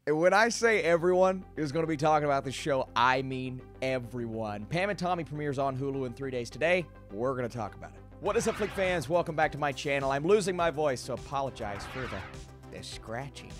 And when I say everyone is going to be talking about this show, I mean everyone. Pam and Tommy premieres on Hulu in 3 days today. We're going to talk about it. What is up, Flick fans? Welcome back to my channel. I'm losing my voice, so apologize for the scratchiness.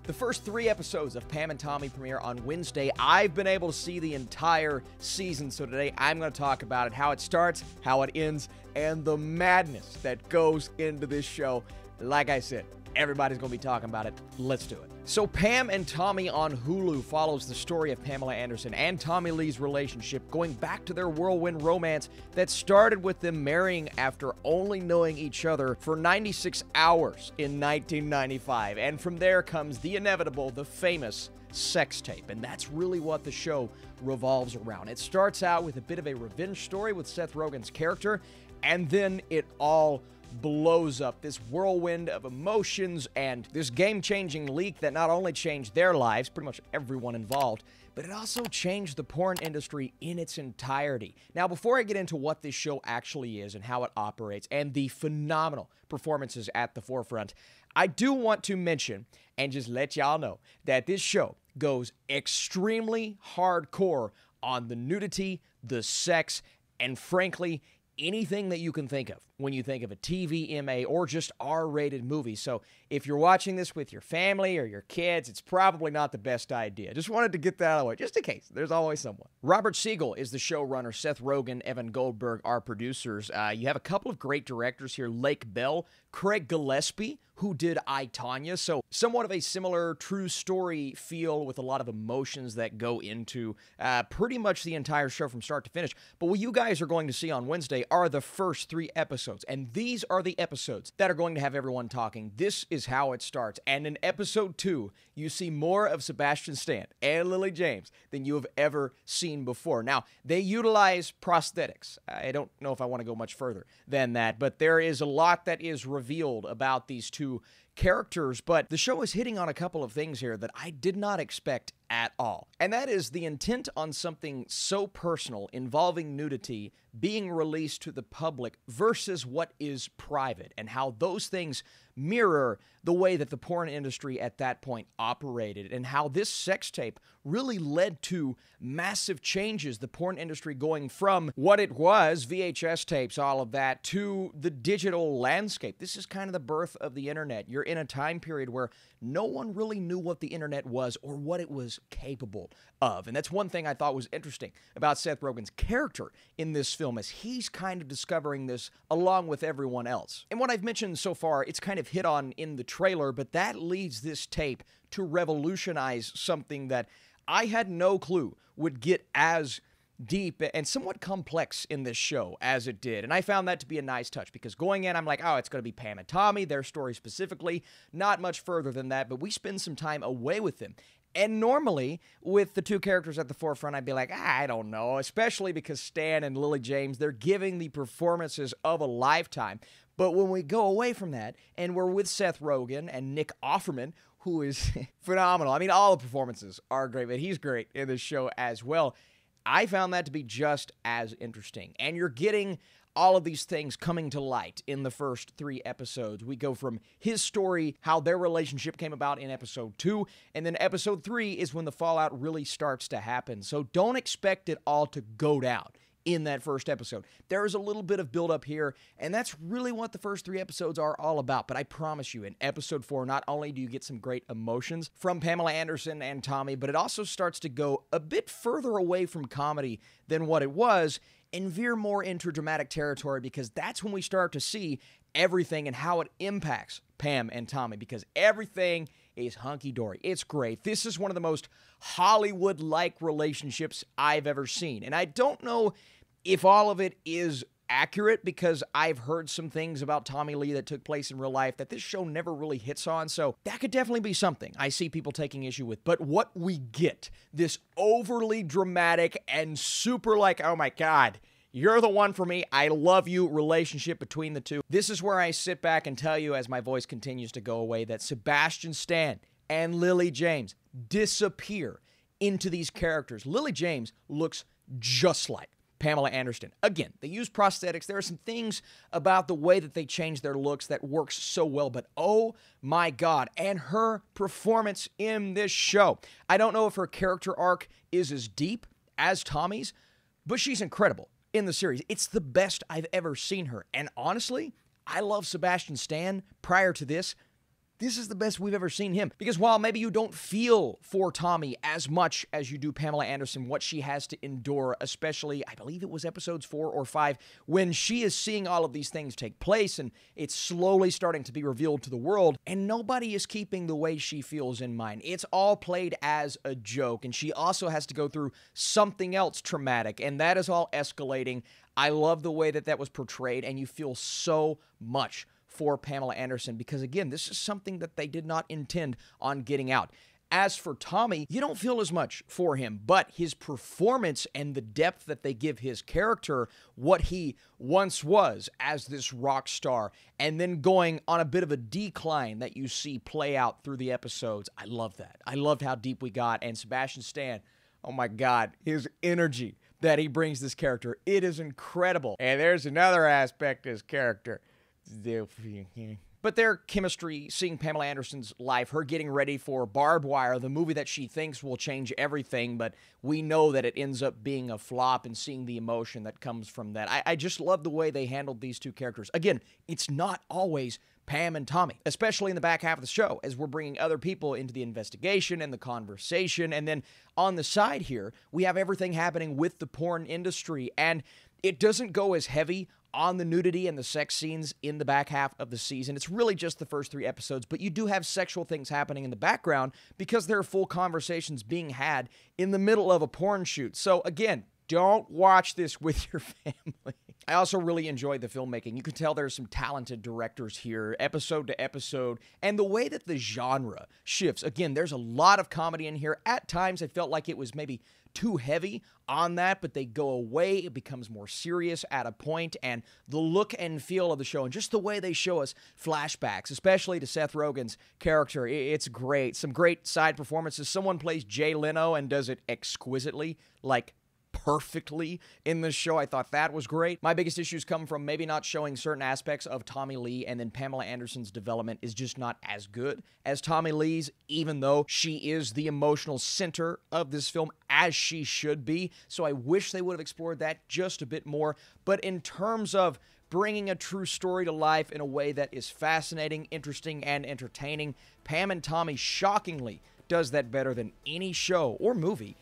The first 3 episodes of Pam and Tommy premiere on Wednesday. I've been able to see the entire season, so today I'm going to talk about it, how it starts, how it ends, and the madness that goes into this show. Like I said, everybody's going to be talking about it. Let's do it. So Pam and Tommy on Hulu follows the story of Pamela Anderson and Tommy Lee's relationship, going back to their whirlwind romance that started with them marrying after only knowing each other for 96 hours in 1995. And from there comes the inevitable, the famous sex tape. And that's really what the show revolves around. It starts out with a bit of a revenge story with Seth Rogen's character, and then it all blows up, this whirlwind of emotions and this game-changing leak that not only changed their lives, pretty much everyone involved, but it also changed the porn industry in its entirety. Now, before I get into what this show actually is and how it operates and the phenomenal performances at the forefront, I do want to mention and just let y'all know that this show goes extremely hardcore on the nudity, the sex, and frankly, anything that you can think of when you think of a TVMA or just R-rated movie. So if you're watching this with your family or your kids, it's probably not the best idea. Just wanted to get that out of the way, just in case. There's always someone. Robert Siegel is the showrunner. Seth Rogen, Evan Goldberg are producers. You have a couple of great directors here. Lake Bell, Craig Gillespie, who did I, Tonya. So somewhat of a similar true story feel with a lot of emotions that go into pretty much the entire show from start to finish. But what you guys are going to see on Wednesday are the first 3 episodes. And these are the episodes that are going to have everyone talking. This is how it starts. And in episode 2, you see more of Sebastian Stan and Lily James than you have ever seen before. Now, they utilize prosthetics. I don't know if I want to go much further than that, but there is a lot that is revealed about these 2 characters, but the show is hitting on a couple of things here that I did not expect at all. And that is the intent on something so personal involving nudity being released to the public versus what is private, and how those things mirror the way that the porn industry at that point operated, and how this sex tape really led to massive changes. The porn industry going from what it was, VHS tapes, all of that, to the digital landscape. This is kind of the birth of the internet. You're in a time period where no one really knew what the internet was or what it was capable of. And that's one thing I thought was interesting about Seth Rogen's character in this film, is he's kind of discovering this along with everyone else. And what I've mentioned so far, it's kind of hit on in the trailer, but that leads this tape to revolutionize something that I had no clue would get as deep and somewhat complex in this show as it did. And I found that to be a nice touch, because going in, I'm like, oh, it's going to be Pam and Tommy, their story specifically, not much further than that, but we spend some time away with them. And normally, with the 2 characters at the forefront, I'd be like, I don't know, especially because Stan and Lily James, they're giving the performances of a lifetime. But when we go away from that, and we're with Seth Rogen and Nick Offerman, who is phenomenal. I mean, all the performances are great, but he's great in this show as well. I found that to be just as interesting. And you're getting all of these things coming to light in the first 3 episodes. We go from his story, how their relationship came about in episode 2, and then episode 3 is when the fallout really starts to happen. So don't expect it all to go down in that first episode. There is a little bit of build-up here, and that's really what the first 3 episodes are all about. But I promise you, in episode 4, not only do you get some great emotions from Pamela Anderson and Tommy, but it also starts to go a bit further away from comedy than what it was, and veer more into dramatic territory, because that's when we start to see everything and how it impacts Pam and Tommy, because everything is hunky-dory. It's great. This is one of the most Hollywood-like relationships I've ever seen. And I don't know if all of it is accurate, because I've heard some things about Tommy Lee that took place in real life that this show never really hits on, so that could definitely be something I see people taking issue with. But what we get, this overly dramatic and super like, oh my God, you're the one for me, I love you relationship between the 2. This is where I sit back and tell you, as my voice continues to go away, that Sebastian Stan and Lily James disappear into these characters. Lily James looks just like Pamela Anderson. Again, they use prosthetics. There are some things about the way that they change their looks that works so well, but oh my God, and her performance in this show. I don't know if her character arc is as deep as Tommy's, but she's incredible in the series. It's the best I've ever seen her. And honestly, I love Sebastian Stan prior to this. This is the best we've ever seen him. Because while maybe you don't feel for Tommy as much as you do Pamela Anderson, what she has to endure, especially, I believe it was episodes 4 or 5, when she is seeing all of these things take place and it's slowly starting to be revealed to the world, and nobody is keeping the way she feels in mind. It's all played as a joke, and she also has to go through something else traumatic, and that is all escalating. I love the way that that was portrayed, and you feel so much for Pamela Anderson, because again, this is something that they did not intend on getting out. As for Tommy, you don't feel as much for him, but his performance and the depth that they give his character, what he once was as this rock star, and then going on a bit of a decline that you see play out through the episodes. I love that. I loved how deep we got, and Sebastian Stan, oh my God, his energy that he brings this character, it is incredible. And there's another aspect of his character. But their chemistry, seeing Pamela Anderson's life, her getting ready for Barbed Wire, the movie that she thinks will change everything, but we know that it ends up being a flop, and seeing the emotion that comes from that. I just love the way they handled these two characters. Again, it's not always Pam and Tommy, especially in the back half of the show, as we're bringing other people into the investigation and the conversation. And then on the side here, we have everything happening with the porn industry, and it doesn't go as heavy on the nudity and the sex scenes in the back half of the season. It's really just the first 3 episodes, but you do have sexual things happening in the background because there are full conversations being had in the middle of a porn shoot. So again, don't watch this with your family. I also really enjoyed the filmmaking. You can tell there's some talented directors here, episode to episode, and the way that the genre shifts. Again, there's a lot of comedy in here. At times, I felt like it was maybe too heavy on that, but they go away. It becomes more serious at a point, and the look and feel of the show, and just the way they show us flashbacks, especially to Seth Rogen's character, it's great. Some great side performances. Someone plays Jay Leno and does it exquisitely, like perfectly in this show. I thought that was great. My biggest issues come from maybe not showing certain aspects of Tommy Lee, and then Pamela Anderson's development is just not as good as Tommy Lee's, even though she is the emotional center of this film, as she should be. So I wish they would have explored that just a bit more. But in terms of bringing a true story to life in a way that is fascinating, interesting, and entertaining, Pam and Tommy shockingly does that better than any show or movie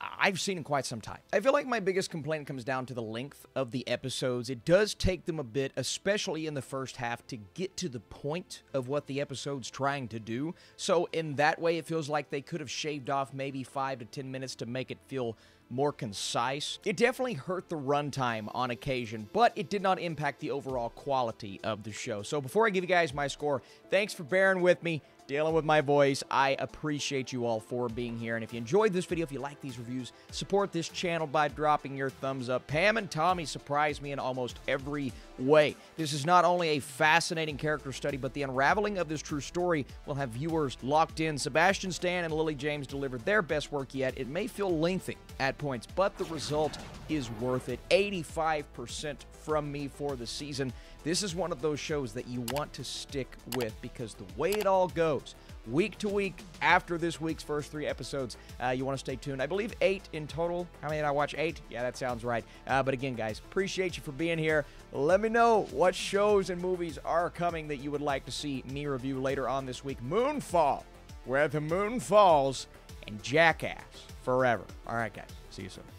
I've seen in quite some time. I feel like my biggest complaint comes down to the length of the episodes. It does take them a bit, especially in the first half, to get to the point of what the episode's trying to do. So in that way, it feels like they could have shaved off maybe 5 to 10 minutes to make it feel more concise. It definitely hurt the runtime on occasion, but it did not impact the overall quality of the show. So before I give you guys my score, thanks for bearing with me, dealing with my voice. I appreciate you all for being here. And if you enjoyed this video, if you like these reviews, support this channel by dropping your thumbs up. Pam and Tommy surprised me in almost every way. This is not only a fascinating character study, but the unraveling of this true story will have viewers locked in. Sebastian Stan and Lily James delivered their best work yet. It may feel lengthy at points, but the result is worth it. 85% from me for the season. This is one of those shows that you want to stick with, because the way it all goes, week to week, after this week's first 3 episodes, you want to stay tuned. I believe 8 in total. How many did I watch? 8? Yeah, that sounds right. But again, guys, appreciate you for being here. Let me know what shows and movies are coming that you would like to see me review later on this week. Moonfall, Where the Moon Falls, and Jackass Forever. All right, guys. See you soon.